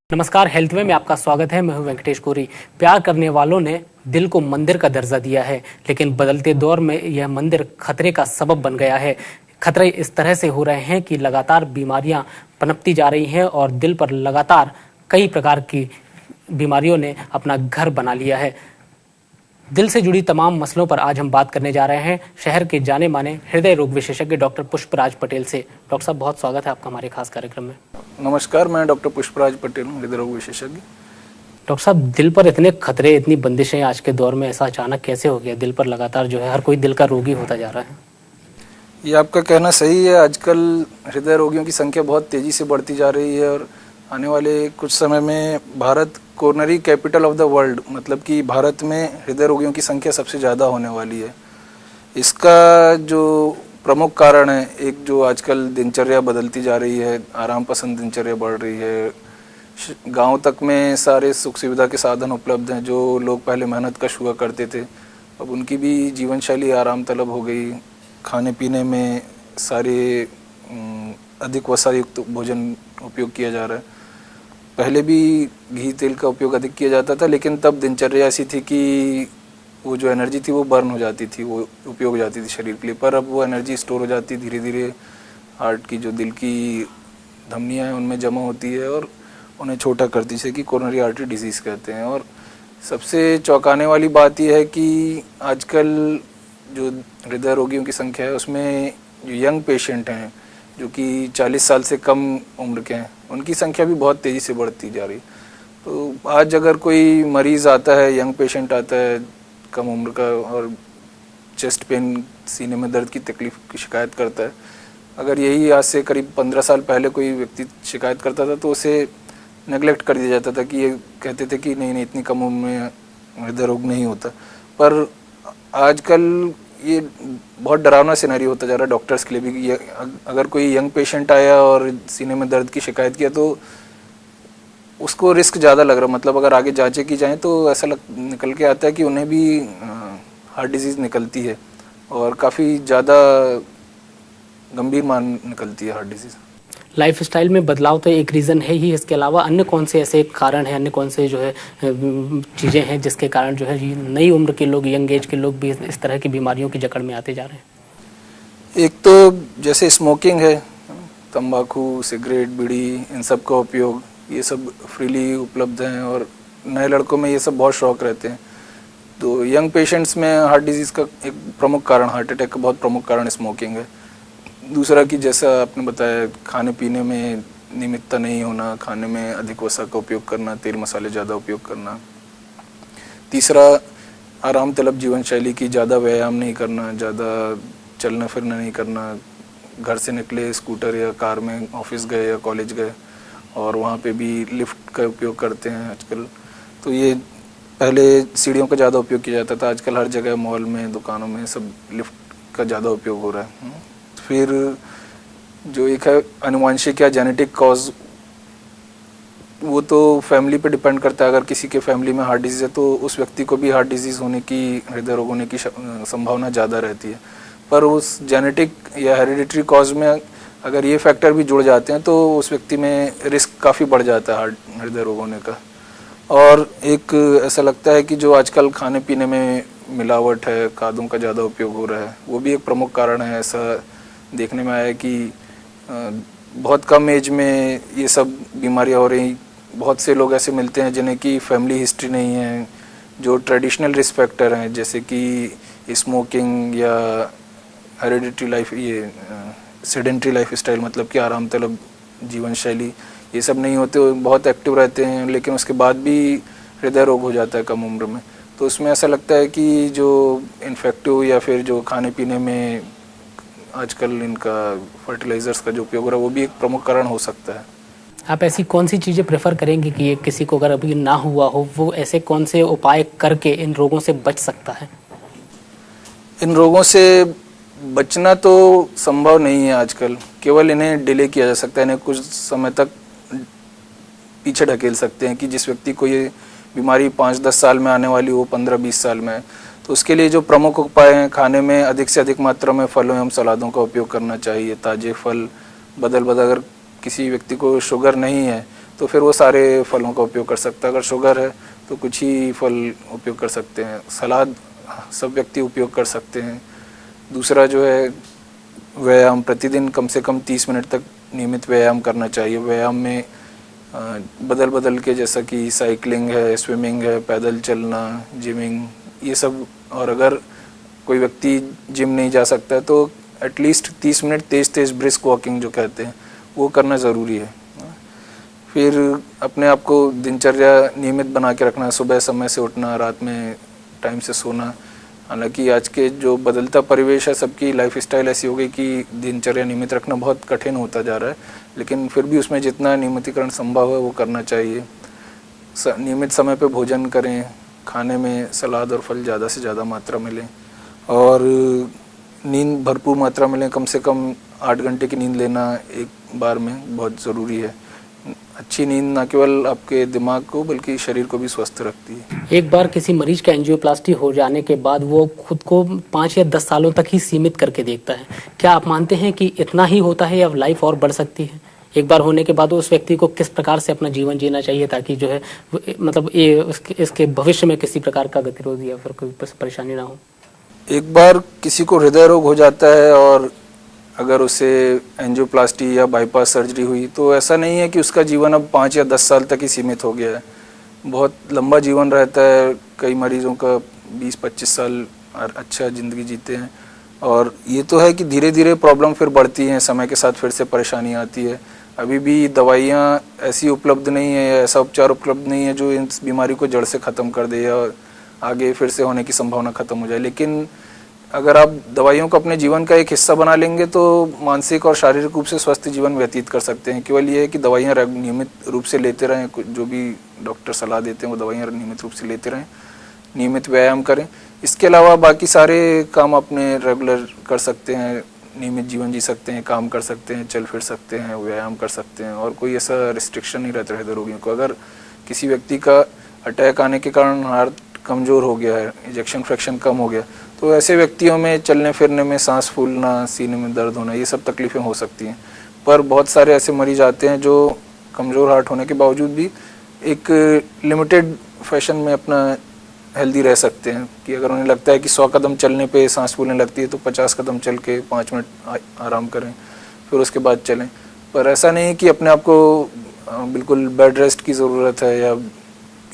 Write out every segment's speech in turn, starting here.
नमस्कार, हेल्थवे में आपका स्वागत है। मैं हूं वेंकटेश कोरी। प्यार करने वालों ने दिल को मंदिर का दर्जा दिया है, लेकिन बदलते दौर में यह मंदिर खतरे का सबब बन गया है। खतरे इस तरह से हो रहे हैं कि लगातार बीमारियां पनपती जा रही हैं और दिल पर लगातार कई प्रकार की बीमारियों ने अपना घर बना लिया है। दिल से जुड़ी तमाम मसलों पर आज हम बात करने जा रहे हैं शहर के जाने माने हृदय रोग विशेषज्ञ डॉक्टर पुष्पराज पटेल से। डॉक्टर साहब, बहुत स्वागत है आपका हमारे खास कार्यक्रम में। नमस्कार, मैं डॉक्टर पुष्पराज पटेल हूँ, हृदय रोग विशेषज्ञ। डॉक्टर साहब, दिल पर इतने खतरे, इतनी बंदिशें आज के दौर में ऐसा अचानक कैसे हो गया? दिल पर लगातार जो है हर कोई दिल का रोगी होता जा रहा है। ये आपका कहना सही है। आजकल हृदय रोगियों की संख्या बहुत तेजी से बढ़ती जा रही है और आने वाले कुछ समय में Bharat coronary capital of the world, मतलब कि भारत में हृदय रोगियों की संख्या सबसे ज़्यादा होने वाली है। इसका जो प्रमुख कारण है, एक जो आजकल दिनचर्या बदलती जा रही है, आराम पसंद दिनचर्या बढ़ रही है। गांव तक में सारे सुख सुविधा के साधन उपलब्ध हैं। जो लोग पहले मेहनत कश हुआ करते थे, अब उनकी भी जीवन शैली आराम तलब हो गई। खाने पीने में सारे अधिक वसा युक्त भोजन उपयोग किया जा रहा है। पहले भी घी तेल का उपयोग अधिक किया जाता था, लेकिन तब दिनचर्या ऐसी थी कि वो जो एनर्जी थी वो बर्न हो जाती थी, वो उपयोग हो जाती थी शरीर के लिए। पर अब वो एनर्जी स्टोर हो जाती, धीरे धीरे हार्ट की जो दिल की धमनियाँ हैं उनमें जमा होती है और उन्हें छोटा करती है, जिसे कि कोरोनरी आर्टरी डिजीज़ कहते हैं। और सबसे चौंकाने वाली बात यह है कि आजकल जो हृदय रोगियों की संख्या है उसमें जो यंग पेशेंट हैं, जो कि 40 साल से कम उम्र के हैं, उनकी संख्या भी बहुत तेज़ी से बढ़ती जा रही। तो आज अगर कोई मरीज़ आता है, यंग पेशेंट आता है कम उम्र का, और चेस्ट पेन, सीने में दर्द की तकलीफ की शिकायत करता है, अगर यही आज से करीब 15 साल पहले कोई व्यक्ति शिकायत करता था तो उसे नेगलेक्ट कर दिया जाता था कि ये कहते थे कि नहीं इतनी कम उम्र में हृदय रोग नहीं होता। पर आजकल ये बहुत डरावना सिनेरियो होता जा रहा है डॉक्टर्स के लिए भी। अगर कोई यंग पेशेंट आया और सीने में दर्द की शिकायत किया तो उसको रिस्क ज़्यादा लग रहा, मतलब अगर आगे जांचें की जाएँ तो ऐसा निकल के आता है कि उन्हें भी हार्ट डिजीज़ निकलती है और काफ़ी ज़्यादा गंभीर मान निकलती है हार्ट डिजीज़। लाइफ स्टाइल में बदलाव तो एक रीज़न है ही, इसके अलावा अन्य कौन से ऐसे कारण हैं, अन्य कौन से जो है चीज़ें हैं जिसके कारण जो है नई उम्र के लोग, यंग एज के लोग भी इस तरह की बीमारियों की जकड़ में आते जा रहे हैं? एक तो जैसे स्मोकिंग है, तंबाकू, सिगरेट, बीड़ी, इन सब का उपयोग, ये सब फ्रीली उपलब्ध हैं और नए लड़कों में ये सब बहुत शौक रहते हैं। तो यंग पेशेंट्स में हार्ट डिजीज़ का एक प्रमुख कारण, हार्ट अटैक का बहुत प्रमुख कारण स्मोकिंग है। दूसरा कि जैसा आपने बताया, खाने पीने में नियमितता नहीं होना, खाने में अधिक वसा का उपयोग करना, तेल मसाले ज़्यादा उपयोग करना। तीसरा, आराम तलब जीवन शैली की, ज़्यादा व्यायाम नहीं करना, ज़्यादा चलना फिरना नहीं करना। घर से निकले स्कूटर या कार में ऑफिस गए या कॉलेज गए और वहाँ पे भी लिफ्ट का उपयोग करते हैं आजकल। तो ये पहले सीढ़ियों का ज़्यादा उपयोग किया जाता था, आजकल हर जगह मॉल में, दुकानों में सब लिफ्ट का ज़्यादा उपयोग हो रहा है। फिर जो एक है आनुवंशिक या जेनेटिक कॉज, वो तो फैमिली पे डिपेंड करता है। अगर किसी के फैमिली में हार्ट डिजीज़ है तो उस व्यक्ति को भी हार्ट डिजीज़ होने की, हृदय रोग होने की संभावना ज़्यादा रहती है। पर उस जेनेटिक या हेरिडिटरी कॉज में अगर ये फैक्टर भी जुड़ जाते हैं तो उस व्यक्ति में रिस्क काफ़ी बढ़ जाता है हृदय रोग होने का। और एक ऐसा लगता है कि जो आजकल खाने पीने में मिलावट है, खादों का ज़्यादा उपयोग हो रहा है, वो भी एक प्रमुख कारण है। ऐसा देखने में आया है कि बहुत कम एज में ये सब बीमारियां हो रही। बहुत से लोग ऐसे मिलते हैं जिन्हें की फैमिली हिस्ट्री नहीं है, जो ट्रेडिशनल रिस्क फैक्टर हैं, जैसे कि स्मोकिंग या हेरिडिटरी लाइफ, ये सेडेंट्री लाइफ स्टाइल, मतलब कि आराम तलब जीवन शैली, ये सब नहीं होते, बहुत एक्टिव रहते हैं, लेकिन उसके बाद भी हृदय रोग हो जाता है कम उम्र में। तो उसमें ऐसा लगता है कि जो इन्फेक्टिव या फिर जो खाने पीने में आजकल इनका फर्टिलाइजर्स का जो उपयोग हो रहा है, वो भी एक प्रमुख कारण हो सकता है। आप ऐसी कौन सी चीज़ें प्रेफर करेंगे कि किसी को अगर अभी ना हुआ हो, वो ऐसे कौन से उपाय करके इन रोगों से बच सकता है? इन रोगों से बचना तो संभव नहीं है आजकल, केवल इन्हें डिले किया जा सकता है, इन्हें कुछ समय तक पीछे ढकेल सकते हैं कि जिस व्यक्ति को ये बीमारी 5-10 साल में आने वाली, वो 15-20 साल में है। तो उसके लिए जो प्रमुख उपाय हैं, खाने में अधिक से अधिक मात्रा में फलों एवं सलादों का उपयोग करना चाहिए। ताज़े फल, अगर किसी व्यक्ति को शुगर नहीं है तो फिर वो सारे फलों का उपयोग कर सकता है। अगर शुगर है तो कुछ ही फल उपयोग कर सकते हैं। सलाद सब व्यक्ति उपयोग कर सकते हैं। दूसरा जो है व्यायाम, प्रतिदिन कम से कम 30 मिनट तक नियमित व्यायाम करना चाहिए। व्यायाम में बदल बदल के, जैसा कि साइकिलिंग है, स्विमिंग है, पैदल चलना, जिमिंग, ये सब। और अगर कोई व्यक्ति जिम नहीं जा सकता है तो एटलीस्ट 30 मिनट तेज़ तेज़ ब्रिस्क वॉकिंग जो कहते हैं वो करना ज़रूरी है। फिर अपने आप को दिनचर्या नियमित बना के रखना, सुबह समय से उठना, रात में टाइम से सोना। हालांकि आज के जो बदलता परिवेश है, सबकी लाइफ स्टाइल ऐसी हो गई कि दिनचर्या नियमित रखना बहुत कठिन होता जा रहा है, लेकिन फिर भी उसमें जितना नियमितीकरण संभव है वो करना चाहिए। नियमित समय पे भोजन करें, खाने में सलाद और फल ज़्यादा से ज़्यादा मात्रा में लें, और नींद भरपूर मात्रा में लें। कम से कम 8 घंटे की नींद लेना एक बार में बहुत ज़रूरी है। अच्छी नींद न केवल आपके दिमाग को बल्कि शरीर को भी स्वस्थ रखती है। एक बार किसी मरीज का एंजियोप्लास्टी हो जाने के बाद वो खुद को 5 या 10 सालों तक ही सीमित करके देखता है। क्या आप मानते हैं कि इतना ही होता है या लाइफ और बढ़ सकती है? एक बार होने के बाद उस व्यक्ति को किस प्रकार से अपना जीवन जीना चाहिए ताकि जो है मतलब ये इसके भविष्य में किसी प्रकार का गतिरोध या फिर कोई परेशानी ना हो? एक बार किसी को हृदय रोग हो जाता है और अगर उसे एंजियोप्लास्टी या बाईपास सर्जरी हुई तो ऐसा नहीं है कि उसका जीवन अब 5 या 10 साल तक ही सीमित हो गया है। बहुत लंबा जीवन रहता है। कई मरीजों का 20-25 साल अच्छा ज़िंदगी जीते हैं। और ये तो है कि धीरे धीरे प्रॉब्लम फिर बढ़ती हैं, समय के साथ फिर से परेशानी आती है। अभी भी दवाइयाँ ऐसी उपलब्ध नहीं है या ऐसा उपचार उपलब्ध नहीं है जो इस बीमारी को जड़ से ख़त्म कर दे या आगे फिर से होने की संभावना ख़त्म हो जाए। लेकिन अगर आप दवाइयों को अपने जीवन का एक हिस्सा बना लेंगे तो मानसिक और शारीरिक रूप से स्वस्थ जीवन व्यतीत कर सकते हैं। केवल ये है कि दवाइयाँ नियमित रूप से लेते रहें, जो भी डॉक्टर सलाह देते हैं वो दवाइयाँ नियमित रूप से लेते रहें, नियमित व्यायाम करें। इसके अलावा बाकी सारे काम अपने रेगुलर कर सकते हैं, नियमित जीवन जी सकते हैं, काम कर सकते हैं, चल फिर सकते हैं, व्यायाम कर सकते हैं, और कोई ऐसा रिस्ट्रिक्शन नहीं रहता हृदय रोगियों को। अगर किसी व्यक्ति का अटैक आने के कारण हार्ट कमज़ोर हो गया है, इजेक्शन फ्रैक्शन कम हो गया, तो ऐसे व्यक्तियों में चलने फिरने में सांस फूलना, सीने में दर्द होना, ये सब तकलीफ़ें हो सकती हैं। पर बहुत सारे ऐसे मरीज आते हैं जो कमज़ोर हार्ट होने के बावजूद भी एक लिमिटेड फैशन में अपना हेल्दी रह सकते हैं कि अगर उन्हें लगता है कि 100 कदम चलने पे सांस फूलने लगती है तो 50 कदम चल के 5 मिनट आराम करें, फिर उसके बाद चलें। पर ऐसा नहीं कि अपने आप को बिल्कुल बेड रेस्ट की ज़रूरत है या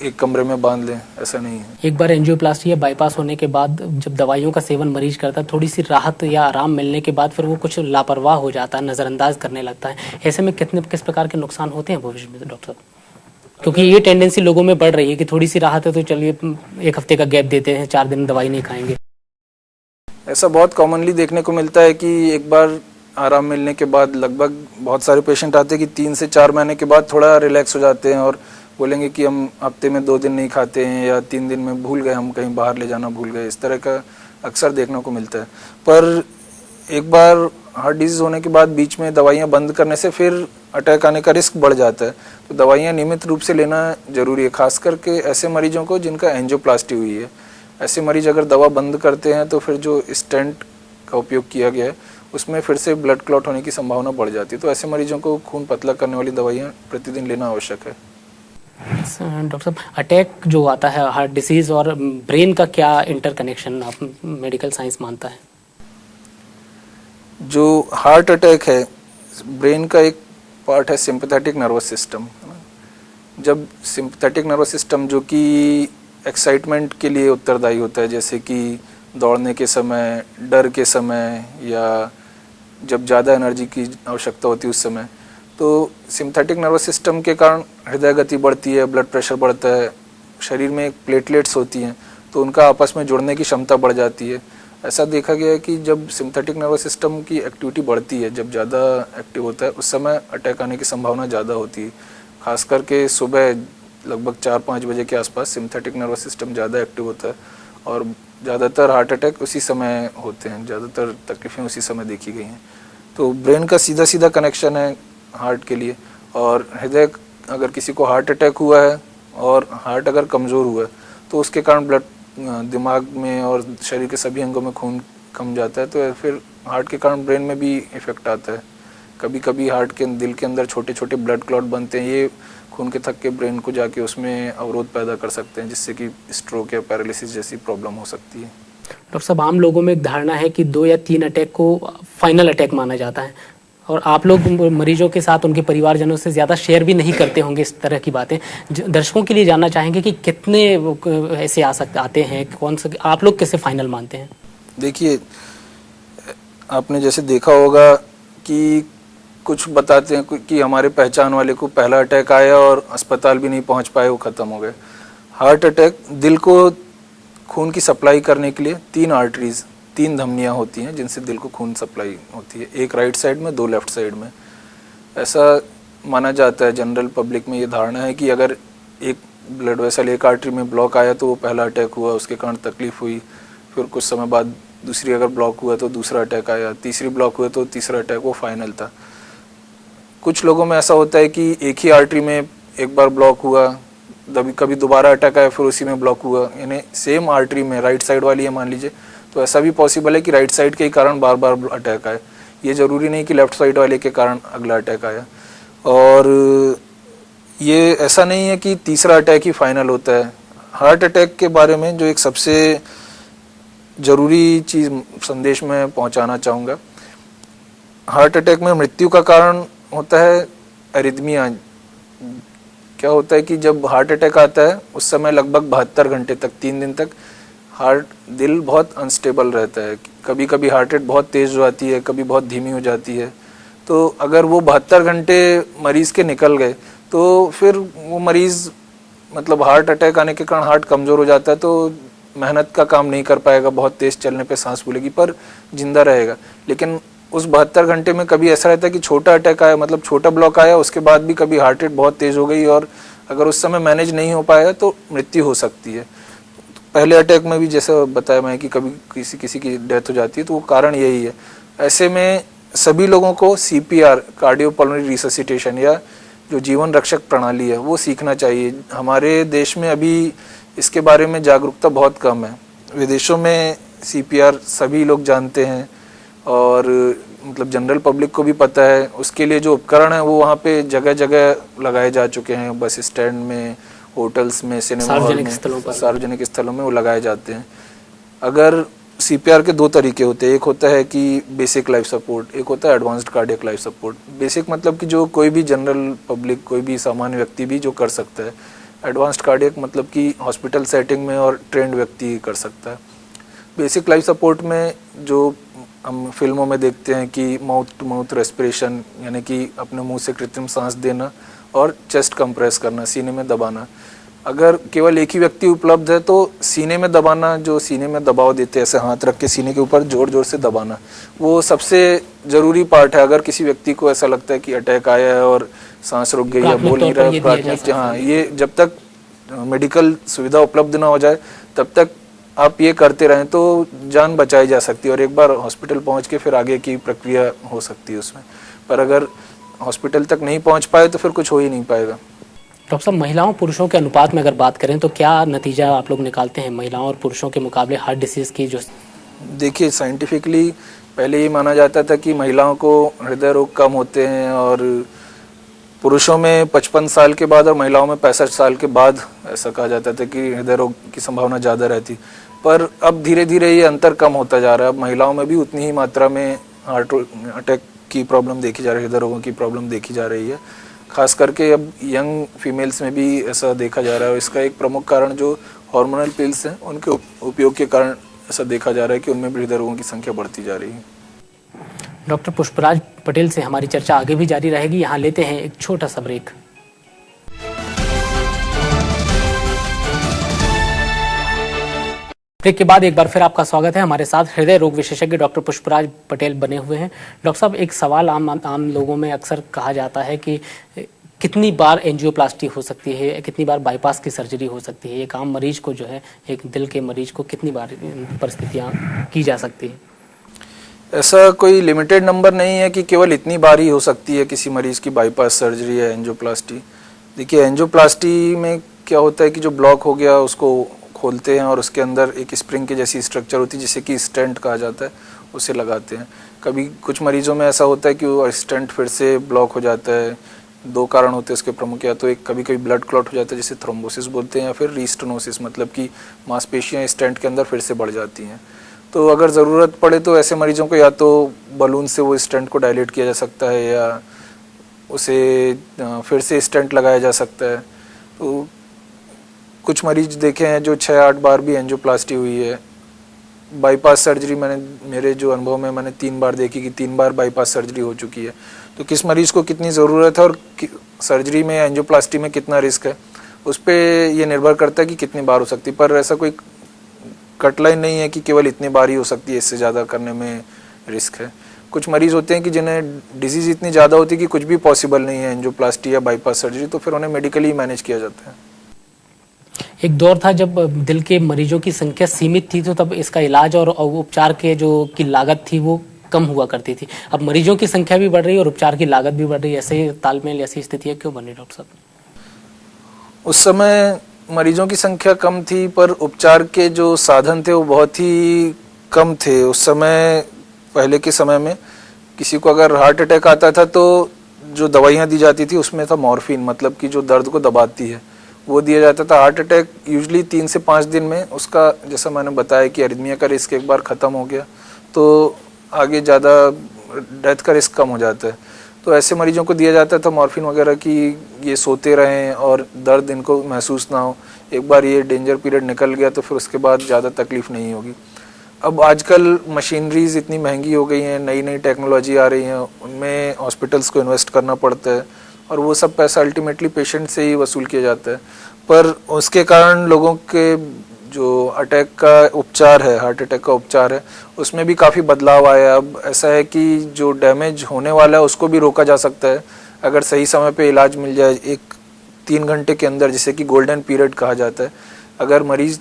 एक कमरे में बांध लें, ऐसा नहीं है। एक बार एंजियोप्लास्टी या बाईपास होने के बाद जब दवाइयों का सेवन मरीज करता है, थोड़ी सी राहत या आराम मिलने के बाद फिर वो कुछ लापरवाह हो जाता है, नज़रअंदाज करने लगता है। ऐसे में किस प्रकार के नुकसान होते हैं भविष्य में डॉक्टर साहब? क्योंकि ये टेंडेंसी लोगों में बढ़ रही है कि थोड़ी सी राहत है तो चलिए 1 हफ्ते का गैप देते हैं, 4 दिन दवाई नहीं खाएंगे। ऐसा बहुत कॉमनली देखने को मिलता है कि एक बार आराम मिलने के बाद लगभग बहुत सारे पेशेंट आते हैं कि 3 से 4 महीने के बाद थोड़ा रिलैक्स हो जाते हैं और बोलेंगे कि हम हफ्ते में 2 दिन नहीं खाते हैं या 3 दिन में भूल गए, हम कहीं बाहर ले जाना भूल गए। इस तरह का अक्सर देखने को मिलता है। पर एक बार हार्ट डिजीज़ होने के बाद बीच में दवाइयाँ बंद करने से फिर अटैक आने का रिस्क बढ़ जाता है। तो दवाइयाँ नियमित रूप से लेना ज़रूरी है, खास करके ऐसे मरीजों को जिनका एंजियोप्लास्टी हुई है। ऐसे मरीज अगर दवा बंद करते हैं तो फिर जो स्टेंट का उपयोग किया गया है उसमें फिर से ब्लड क्लॉट होने की संभावना बढ़ जाती है। तो ऐसे मरीजों को खून पतला करने वाली दवाइयाँ प्रतिदिन लेना आवश्यक है। डॉक्टर साहब, अटैक जो आता है हार्ट डिसीज और ब्रेन का क्या इंटरकनेक्शन आप मेडिकल साइंस मानता है? जो हार्ट अटैक है, ब्रेन का एक पार्ट है सिंपैथेटिक नर्वस सिस्टम। जब सिंपैथेटिक नर्वस सिस्टम जो कि एक्साइटमेंट के लिए उत्तरदायी होता है, जैसे कि दौड़ने के समय, डर के समय, या जब ज़्यादा एनर्जी की आवश्यकता होती है उस समय, तो सिंपैथेटिक नर्वस सिस्टम के कारण हृदय गति बढ़ती है, ब्लड प्रेशर बढ़ता है, शरीर में एक प्लेटलेट्स होती हैं तो उनका आपस में जुड़ने की क्षमता बढ़ जाती है। ऐसा देखा गया है कि जब सिंपैथेटिक नर्वस सिस्टम की एक्टिविटी बढ़ती है, जब ज़्यादा एक्टिव होता है, उस समय अटैक आने की संभावना ज़्यादा होती है। खास करके सुबह लगभग 4-5 बजे के आसपास सिंपैथेटिक नर्वस सिस्टम ज़्यादा एक्टिव होता है और ज़्यादातर हार्ट अटैक उसी समय होते हैं, ज़्यादातर तकलीफ़ें उसी समय देखी गई हैं। तो ब्रेन का सीधा सीधा कनेक्शन है हार्ट के लिए, और हृदय, अगर किसी को हार्ट अटैक हुआ है और हार्ट अगर कमज़ोर हुआ है तो उसके कारण ब्लड दिमाग में और शरीर के सभी अंगों में खून कम जाता है, तो फिर हार्ट के कारण ब्रेन में भी इफ़ेक्ट आता है। कभी कभी हार्ट के दिल के अंदर छोटे छोटे ब्लड क्लॉट बनते हैं, ये खून के थक्के ब्रेन को जाके उसमें अवरोध पैदा कर सकते हैं, जिससे कि स्ट्रोक या पैरालिसिस जैसी प्रॉब्लम हो सकती है। डॉक्टर साहब, आम लोगों में एक धारणा है कि 2 या 3 अटैक को फाइनल अटैक माना जाता है, और आप लोग मरीजों के साथ उनके परिवारजनों से ज़्यादा शेयर भी नहीं करते होंगे इस तरह की बातें। दर्शकों के लिए जानना चाहेंगे कि कितने ऐसे आते हैं, कौन सा आप लोग कैसे फाइनल मानते हैं? देखिए, आपने जैसे देखा होगा कि कुछ बताते हैं कि हमारे पहचान वाले को पहला अटैक आया और अस्पताल भी नहीं पहुंच पाए, वो ख़त्म हो गए। हार्ट अटैक, दिल को खून की सप्लाई करने के लिए 3 आर्टरीज, 3 धमनियाँ होती हैं जिनसे दिल को खून सप्लाई होती है, एक राइट साइड में, 2 लेफ्ट साइड में। ऐसा माना जाता है, जनरल पब्लिक में ये धारणा है कि अगर एक ब्लड वेसल एक आर्टरी में ब्लॉक आया तो वो पहला अटैक हुआ, उसके कारण तकलीफ हुई, फिर कुछ समय बाद दूसरी अगर ब्लॉक हुआ तो दूसरा अटैक आया, तीसरी ब्लॉक हुआ तो तीसरा अटैक, वो फाइनल था। कुछ लोगों में ऐसा होता है कि एक ही आर्टरी में एक बार ब्लॉक हुआ, कभी दोबारा अटैक आया, फिर उसी में ब्लॉक हुआ, यानी सेम आर्टरी में राइट साइड वाली है मान लीजिए, तो ऐसा भी पॉसिबल है कि राइट साइड के ही कारण बार बार अटैक आए, ये ज़रूरी नहीं कि लेफ्ट साइड वाले के कारण अगला अटैक आया। और ये ऐसा नहीं है कि तीसरा अटैक ही फाइनल होता है। हार्ट अटैक के बारे में जो एक सबसे ज़रूरी चीज़ संदेश में पहुंचाना चाहूँगा, हार्ट अटैक में मृत्यु का कारण होता है एरिथमिया। क्या होता है कि जब हार्ट अटैक आता है उस समय लगभग 72 घंटे तक, 3 दिन तक दिल बहुत अनस्टेबल रहता है, कभी कभी हार्ट रेट बहुत तेज़ हो जाती है, कभी बहुत धीमी हो जाती है। तो अगर वो 72 घंटे मरीज़ के निकल गए तो फिर वो मरीज़, मतलब हार्ट अटैक आने के कारण हार्ट कमज़ोर हो जाता है, तो मेहनत का काम नहीं कर पाएगा, बहुत तेज़ चलने पे सांस फूलेगी, पर जिंदा रहेगा। लेकिन उस 72 घंटे में कभी ऐसा रहता है कि छोटा अटैक आया, मतलब छोटा ब्लॉक आया, उसके बाद भी कभी हार्ट रेट बहुत तेज़ हो गई और अगर उस समय मैनेज नहीं हो पाया तो मृत्यु हो सकती है। पहले अटैक में भी जैसा बताया मैं कि कभी किसी की डेथ हो जाती है, तो वो कारण यही है। ऐसे में सभी लोगों को CPR, कार्डियोपल्मोनरी रिससिटेशन, या जो जीवन रक्षक प्रणाली है वो सीखना चाहिए। हमारे देश में अभी इसके बारे में जागरूकता बहुत कम है। विदेशों में CPR सभी लोग जानते हैं और मतलब जनरल पब्लिक को भी पता है। उसके लिए जो उपकरण है वो वहाँ पे जगह जगह लगाए जा चुके हैं, बस स्टैंड में, होटल्स में, सिनेमा हॉल में, सार्वजनिक स्थलों में वो लगाए जाते हैं। अगर CPR के 2 तरीके होते हैं, एक होता है कि बेसिक लाइफ सपोर्ट, एक होता है advanced cardiac life support. Basic मतलब कि जो कोई भी जनरल पब्लिक, कोई भी सामान्य व्यक्ति भी जो कर सकता है। एडवांस्ड कार्डियक मतलब कि हॉस्पिटल सेटिंग में और ट्रेंड व्यक्ति कर सकता है। बेसिक लाइफ सपोर्ट में जो हम फिल्मों में देखते हैं कि माउथ टू माउथ रेस्पिरेशन, यानी कि अपने मुंह से कृत्रिम सांस देना और चेस्ट कंप्रेस करना, सीने में दबाना। अगर केवल एक ही व्यक्ति उपलब्ध है तो सीने में दबाना, जो सीने में दबाव देते हैं, ऐसे हाथ रख के सीने के ऊपर जोर जोर से दबाना, वो सबसे ज़रूरी पार्ट है। अगर किसी व्यक्ति को ऐसा लगता है कि अटैक आया है और सांस रुक गई या बोल नहीं रहा है, प्राथमिक, हाँ, ये जब तक मेडिकल सुविधा उपलब्ध ना हो जाए तब तक आप ये करते रहें तो जान बचाई जा सकती है और एक बार हॉस्पिटल पहुंच के फिर आगे की प्रक्रिया हो सकती है उसमें। पर अगर हॉस्पिटल तक नहीं पहुंच पाए तो फिर कुछ हो ही नहीं पाएगा। डॉक्टर साहब, महिलाओं पुरुषों के अनुपात में अगर बात करें तो क्या नतीजा आप लोग निकालते हैं महिलाओं और पुरुषों के मुकाबले हार्ट डिसीज की? जो देखिए, साइंटिफिकली पहले ये माना जाता था कि महिलाओं को हृदय रोग कम होते हैं और पुरुषों में 55 साल के बाद और महिलाओं में 65 साल के बाद ऐसा कहा जाता था कि हृदय रोग की संभावना ज़्यादा रहती। पर अब धीरे धीरे ये अंतर कम होता जा रहा है। अब महिलाओं में भी उतनी ही मात्रा में हार्ट अटैक की प्रॉब्लम देखी जा रही है, हृदय रोगों की प्रॉब्लम देखी जा रही है। खास करके अब यंग फीमेल्स में भी ऐसा देखा जा रहा है। इसका एक प्रमुख कारण जो हार्मोनल पिल्स हैं उनके उपयोग के कारण ऐसा देखा जा रहा है कि उनमें भी हृदय रोगों की संख्या बढ़ती जा रही है। डॉक्टर पुष्पराज पटेल से हमारी चर्चा आगे भी जारी रहेगी। यहाँ लेते हैं एक छोटा सा ब्रेक। ब्रेक के बाद एक बार फिर आपका स्वागत है। हमारे साथ हृदय रोग विशेषज्ञ डॉक्टर पुष्पराज पटेल बने हुए हैं। डॉक्टर साहब, एक सवाल आम लोगों में अक्सर कहा जाता है कि कितनी बार एंजियोप्लास्टी हो सकती है, कितनी बार बाईपास की सर्जरी हो सकती है। एक आम मरीज को जो है, एक दिल के मरीज को कितनी बार परिस्थितियाँ की जा सकती है? ऐसा कोई लिमिटेड नंबर नहीं है कि केवल इतनी बार ही हो सकती है किसी मरीज की बाईपास सर्जरी या एंजियोप्लास्टी। देखिए, एंजियोप्लास्टी में क्या होता है कि जो ब्लॉक हो गया उसको खोलते हैं और उसके अंदर एक स्प्रिंग की जैसी स्ट्रक्चर होती है जिसे कि स्टेंट कहा जाता है, उसे लगाते हैं। कभी कुछ मरीजों में ऐसा होता है कि वो स्टेंट फिर से ब्लॉक हो जाता है। दो कारण होते हैं इसके प्रमुख, या तो एक कभी कभी ब्लड क्लॉट हो जाता है जिसे थ्रोम्बोसिस बोलते हैं, या फिर रीस्टेनोसिस मतलब कि मांसपेशियां स्टेंट के अंदर फिर से बढ़ जाती हैं। तो अगर ज़रूरत पड़े तो ऐसे मरीजों को या तो बलून से वो स्टेंट को डायलेट किया जा सकता है, या उसे फिर से स्टेंट लगाया जा सकता है। तो कुछ मरीज देखे हैं जो 6-8 बार भी एंजियोप्लास्टी हुई है। बाईपास सर्जरी मेरे जो अनुभव में मैंने 3 बार देखी कि 3 बार बाईपास सर्जरी हो चुकी है। तो किस मरीज को कितनी ज़रूरत है और सर्जरी में एंजियोप्लास्टी में कितना रिस्क है, उस पर ये निर्भर करता है कि कितनी बार हो सकती है। पर ऐसा कोई कटलाइन नहीं है कि केवल इतनी बार ही हो सकती है, इससे ज़्यादा करने में रिस्क है। कुछ मरीज होते हैं कि जिन्हें डिजीज़ इतनी ज़्यादा होती है कि कुछ भी पॉसिबल नहीं है एंजियोप्लास्टी या बाईपास सर्जरी, तो फिर उन्हें मेडिकली मैनेज किया जाता है। एक दौर था जब दिल के मरीजों की संख्या सीमित थी, तो तब इसका इलाज और उपचार के जो की लागत थी वो कम हुआ करती थी। अब मरीजों की संख्या भी बढ़ रही है और उपचार की लागत भी बढ़ रही है। ऐसे तालमेल, ऐसी स्थितियाँ क्यों बन रही डॉक्टर साहब? उस समय मरीजों की संख्या कम थी पर उपचार के जो साधन थे वो बहुत ही कम थे। उस समय, पहले के समय में किसी को अगर हार्ट अटैक आता था तो जो दवाइयाँ दी जाती थी उसमें था मॉर्फिन, मतलब कि जो दर्द को दबाती है, वो दिया जाता था। हार्ट अटैक यूजली 3 से 5 दिन में उसका, जैसा मैंने बताया कि अरिथमिया का रिस्क एक बार ख़त्म हो गया तो आगे ज़्यादा डेथ का रिस्क कम हो जाता है। तो ऐसे मरीजों को दिया जाता था मॉर्फिन वगैरह कि ये सोते रहें और दर्द इनको महसूस ना हो। एक बार ये डेंजर पीरियड निकल गया तो फिर उसके बाद ज़्यादा तकलीफ नहीं होगी। अब आजकल मशीनरीज इतनी महंगी हो गई हैं, नई नई टेक्नोलॉजी आ रही हैं, उनमें हॉस्पिटल्स को इन्वेस्ट करना पड़ता है और वो सब पैसा अल्टीमेटली पेशेंट से ही वसूल किया जाता है। पर उसके कारण लोगों के जो अटैक का उपचार है, हार्ट अटैक का उपचार है, उसमें भी काफ़ी बदलाव आया। अब ऐसा है कि जो डैमेज होने वाला है उसको भी रोका जा सकता है अगर सही समय पे इलाज मिल जाए। 3 घंटे के अंदर, जिसे कि गोल्डन पीरियड कहा जाता है, अगर मरीज़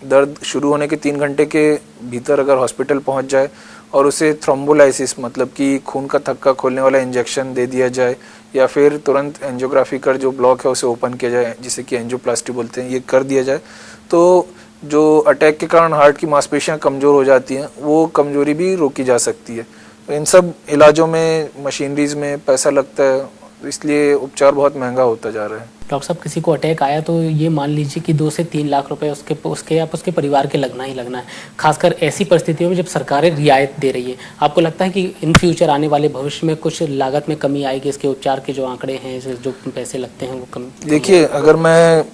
दर्द शुरू होने के 3 घंटे के भीतर अगर हॉस्पिटल पहुंच जाए और उसे थ्रोम्बोलाइसिस मतलब कि खून का थक्का खोलने वाला इंजेक्शन दे दिया जाए, या फिर तुरंत एंजियोग्राफी कर जो ब्लॉक है उसे ओपन किया जाए, जिसे कि एंजियोप्लास्टी बोलते हैं, ये कर दिया जाए, तो जो अटैक के कारण हार्ट की मांसपेशियां कमज़ोर हो जाती हैं वो कमज़ोरी भी रोकी जा सकती है। तो इन सब इलाजों में, मशीनरीज में पैसा लगता है, तो इसलिए उपचार बहुत महंगा होता जा रहा है। डॉक्टर साहब, किसी को अटैक आया तो ये मान लीजिए कि 2 से 3 लाख रुपए उसके परिवार के लगना ही लगना है। खासकर ऐसी परिस्थितियों में जब सरकारें रियायत दे रही है, आपको लगता है कि इन फ्यूचर आने वाले भविष्य में कुछ लागत में कमी आएगी? इसके उपचार के जो आंकड़े हैं, जो पैसे लगते हैं वो कम? देखिए, अगर मैं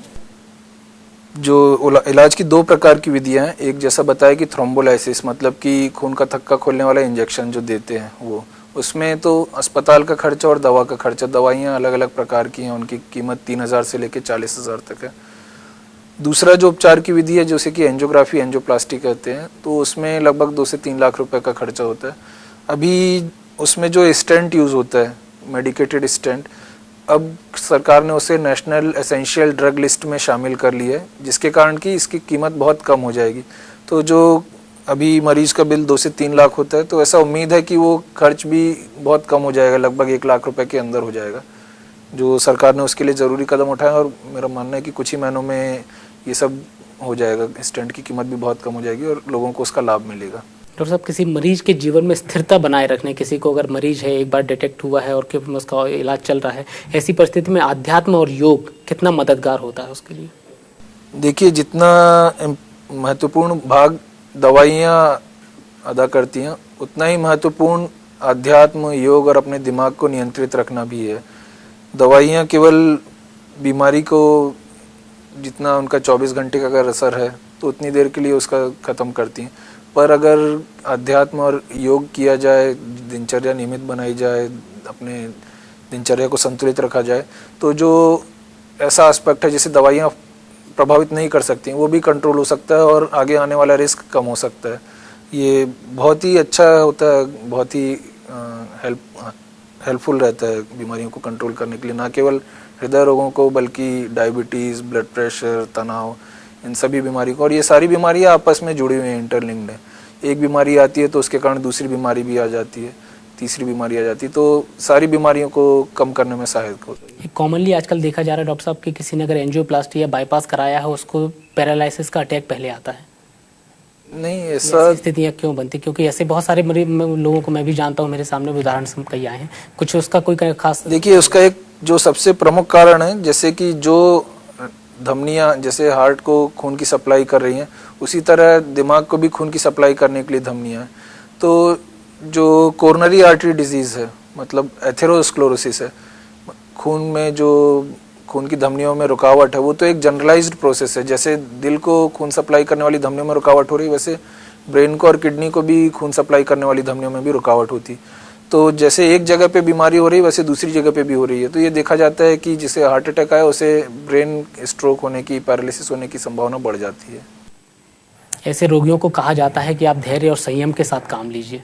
जो इलाज की 2 प्रकार की विधियां हैं, एक जैसा बताया कि थ्रोम्बोलाइसिस मतलब कि खून का थक्का खोलने वाला इंजेक्शन जो देते हैं वो, उसमें तो अस्पताल का खर्चा और दवा का खर्चा, दवाइयाँ अलग अलग प्रकार की हैं, उनकी कीमत 3,000 से लेकर 40,000 तक है। दूसरा जो उपचार की विधि है जैसे कि एंजियोग्राफी, एंजियोप्लास्टी कहते हैं, तो उसमें लगभग 2 से 3 लाख रुपए का खर्चा होता है। अभी उसमें जो स्टेंट यूज़ होता है, मेडिकेटेड स्टेंट, अब सरकार ने उसे नेशनल एसेंशियल ड्रग लिस्ट में शामिल कर लिया है, जिसके कारण कि इसकी कीमत बहुत कम हो जाएगी। तो जो अभी मरीज का बिल 2 से 3 लाख होता है, तो ऐसा उम्मीद है कि वो खर्च भी बहुत कम हो जाएगा, लगभग 1 लाख रुपए के अंदर हो जाएगा। जो सरकार ने उसके लिए ज़रूरी कदम उठाए और मेरा मानना है कि कुछ ही महीनों में ये सब हो जाएगा। स्टेंट की कीमत भी बहुत कम हो जाएगी और लोगों को उसका लाभ मिलेगा। डॉक्टर साहब, किसी मरीज के जीवन में स्थिरता बनाए रखने, किसी को अगर मरीज है, एक बार डिटेक्ट हुआ है और उसका इलाज चल रहा है, ऐसी परिस्थिति में आध्यात्म और योग कितना मददगार होता है उसके लिए? देखिए, जितना महत्वपूर्ण भाग दवाइयाँ अदा करती हैं, उतना ही महत्वपूर्ण अध्यात्म, योग और अपने दिमाग को नियंत्रित रखना भी है। दवाइयाँ केवल बीमारी को जितना उनका 24 घंटे का अगर असर है तो उतनी देर के लिए उसका ख़त्म करती हैं, पर अगर अध्यात्म और योग किया जाए, दिनचर्या नियमित बनाई जाए, अपने दिनचर्या को संतुलित रखा जाए, तो जो ऐसा एस्पेक्ट है जिसे दवाइयाँ प्रभावित नहीं कर सकती, वो भी कंट्रोल हो सकता है और आगे आने वाला रिस्क कम हो सकता है। ये बहुत ही अच्छा होता है, बहुत ही हेल्पफुल रहता है बीमारियों को कंट्रोल करने के लिए, ना केवल हृदय रोगों को बल्कि डायबिटीज़, ब्लड प्रेशर, तनाव, इन सभी बीमारी को। और ये सारी बीमारियाँ आपस में जुड़ी हुई हैं, इंटरलिंक्ड है। एक बीमारी आती है तो उसके कारण दूसरी बीमारी भी आ जाती है, तीसरी बीमारी आ जाती है, तो सारी बीमारियों को कम करने में सहायक होता है। कॉमनली आजकल देखा जा रहा है डॉक्टर साहब कि किसी ने अगर एंजियोप्लास्टी या बाईपास कराया है, उसको पैरालिसिस का अटैक पहले आता है। नहीं ऐसी ऐसा स्थितियाँ क्यों बनती? क्योंकि ऐसे बहुत सारे लोगों को मैं भी जानता हूँ, मेरे सामने भी उदाहरण कई आए हैं। कुछ उसका कोई खास? देखिए, उसका एक जो सबसे प्रमुख कारण है, जैसे कि जो धमनियाँ जैसे हार्ट को खून की सप्लाई कर रही हैं, उसी तरह दिमाग को भी खून की सप्लाई करने के लिए धमनियाँ हैं। तो जो कोरोनरी आर्टरी डिजीज़ है, मतलब एथेरोस्क्लेरोसिस है, खून में जो खून की धमनियों में रुकावट है, वो तो एक जनरलाइज्ड प्रोसेस है। जैसे दिल को खून सप्लाई करने वाली धमनियों में रुकावट हो रही है, वैसे ब्रेन को और किडनी को भी खून सप्लाई करने वाली धमनियों में भी रुकावट होती। तो जैसे एक जगह पे बीमारी हो रही है, वैसे दूसरी जगह पे भी हो रही है। तो ये देखा जाता है कि जिसे हार्ट अटैक आया, उसे ब्रेन स्ट्रोक होने की, पैरालिसिस होने की संभावना बढ़ जाती है। ऐसे रोगियों को कहा जाता है कि आप धैर्य और संयम के साथ काम लीजिए।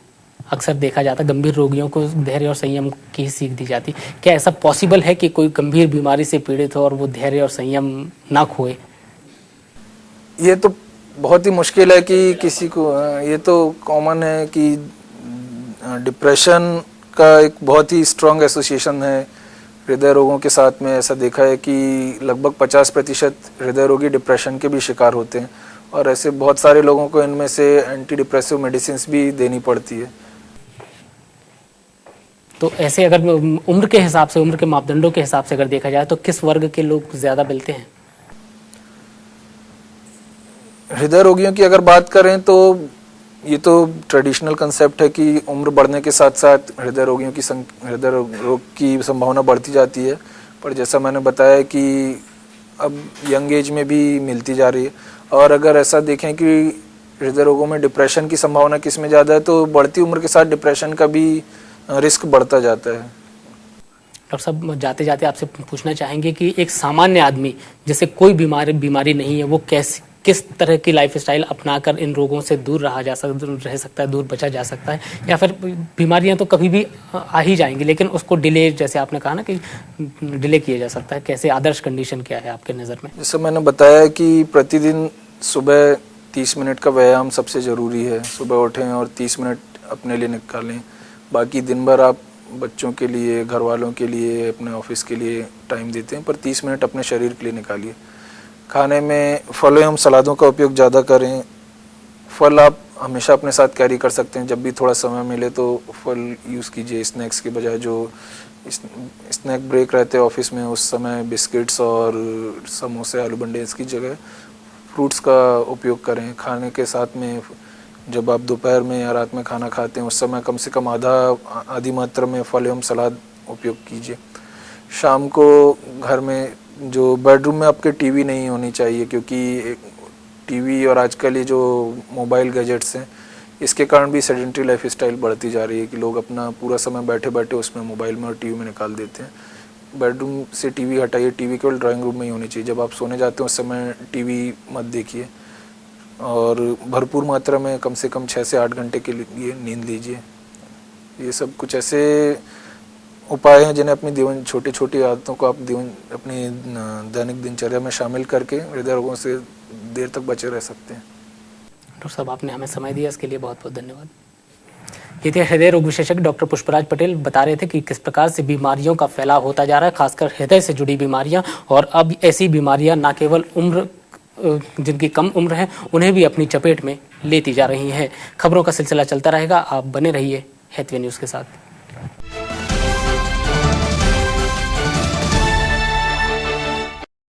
अक्सर देखा जाता है गंभीर रोगियों को धैर्य और संयम की सीख दी जाती। क्या ऐसा पॉसिबल है कि कोई गंभीर बीमारी से पीड़ित हो और वो धैर्य और संयम ना खोए? ये तो बहुत ही मुश्किल है कि किसी को, ये तो कॉमन है कि डिप्रेशन का एक बहुत ही स्ट्रॉन्ग एसोसिएशन है हृदय रोगों के साथ में। ऐसा देखा है कि लगभग 50% हृदय रोगी डिप्रेशन के भी शिकार होते हैं, और ऐसे बहुत सारे लोगों को इनमें से एंटी डिप्रेसिव मेडिसिन भी देनी पड़ती है। तो ऐसे अगर उम्र के हिसाब से, उम्र के मापदंडों के हिसाब से अगर देखा जाए तो किस वर्ग के लोग ज्यादा मिलते हैं? हृदय रोगियों की अगर बात करें तो ये तो ट्रेडिशनल कंसेप्ट है कि उम्र बढ़ने के साथ साथ हृदय रोगियों की हृदय रोग की संभावना बढ़ती जाती है। पर जैसा मैंने बताया कि अब यंग एज में भी मिलती जा रही है। और अगर ऐसा देखें कि हृदय रोगों में डिप्रेशन की संभावना किस में ज़्यादा है, तो बढ़ती उम्र के साथ डिप्रेशन का भी रिस्क बढ़ता जाता है। डॉक्टर साहब, जाते जाते आपसे पूछना चाहेंगे कि एक सामान्य आदमी जिसे कोई बीमारी नहीं है, वो किस तरह की लाइफस्टाइल अपनाकर इन रोगों से दूर रह सकता है, दूर बचा जा सकता है? या फिर बीमारियां तो कभी भी आ ही जाएंगी, लेकिन उसको डिले, जैसे आपने कहा ना कि डिले किया जा सकता है, कैसे आदर्श कंडीशन क्या है आपके नज़र में? जैसे मैंने बताया कि प्रतिदिन सुबह 30 मिनट का व्यायाम सबसे ज़रूरी है। सुबह उठें और 30 मिनट अपने लिए निकालें। बाकी दिन भर आप बच्चों के लिए, घर वालों के लिए, अपने ऑफिस के लिए टाइम देते हैं, पर 30 मिनट अपने शरीर के लिए निकालिए। खाने में फलों एवं सलादों का उपयोग ज़्यादा करें। फल आप हमेशा अपने साथ कैरी कर सकते हैं। जब भी थोड़ा समय मिले तो फल यूज़ कीजिए स्नैक्स के बजाय। जो स्नैक ब्रेक रहते हैं ऑफिस में, उस समय बिस्किट्स और समोसे, आलू बंडे, इसकी जगह फ्रूट्स का उपयोग करें। खाने के साथ में जब आप दोपहर में या रात में खाना खाते हैं, उस समय कम से कम आधी मात्रा में फल एवं सलाद उपयोग कीजिए। शाम को घर में जो बेडरूम में आपके टीवी नहीं होनी चाहिए, क्योंकि टीवी और आजकल ये जो मोबाइल गैजेट्स हैं, इसके कारण भी सेडेंटरी लाइफस्टाइल बढ़ती जा रही है कि लोग अपना पूरा समय बैठे बैठे उसमें मोबाइल में और टीवी में निकाल देते हैं। बेडरूम से टीवी हटाइए। टीवी केवल ड्राइंग रूम में ही होनी चाहिए। जब आप सोने जाते हैं उस समय टीवी मत देखिए, और भरपूर मात्रा में कम से कम 6 से 8 घंटे के लिए नींद लीजिए। ये सब कुछ ऐसे उपाय हैं जिन्हें अपनी छोटी छोटी आदतों को आप अपनी दैनिक दिनचर्या में शामिल करके हृदय रोगों से देर तक बचे रह सकते हैं। डॉक्टर साहब, आपने हमें समय दिया, इसके लिए बहुत बहुत धन्यवाद। ये थे हृदय रोग विशेषज्ञ डॉक्टर पुष्पराज पटेल। बता रहे थे कि किस प्रकार से बीमारियों का फैलाव होता जा रहा है, खासकर हृदय से जुड़ी बीमारियां, और अब ऐसी बीमारियां न केवल जिनकी कम उम्र है, उन्हें भी अपनी चपेट में लेती जा रही हैं। खबरों का सिलसिला चलता रहेगा, आप बने रहिए हैथवे न्यूज़ के साथ।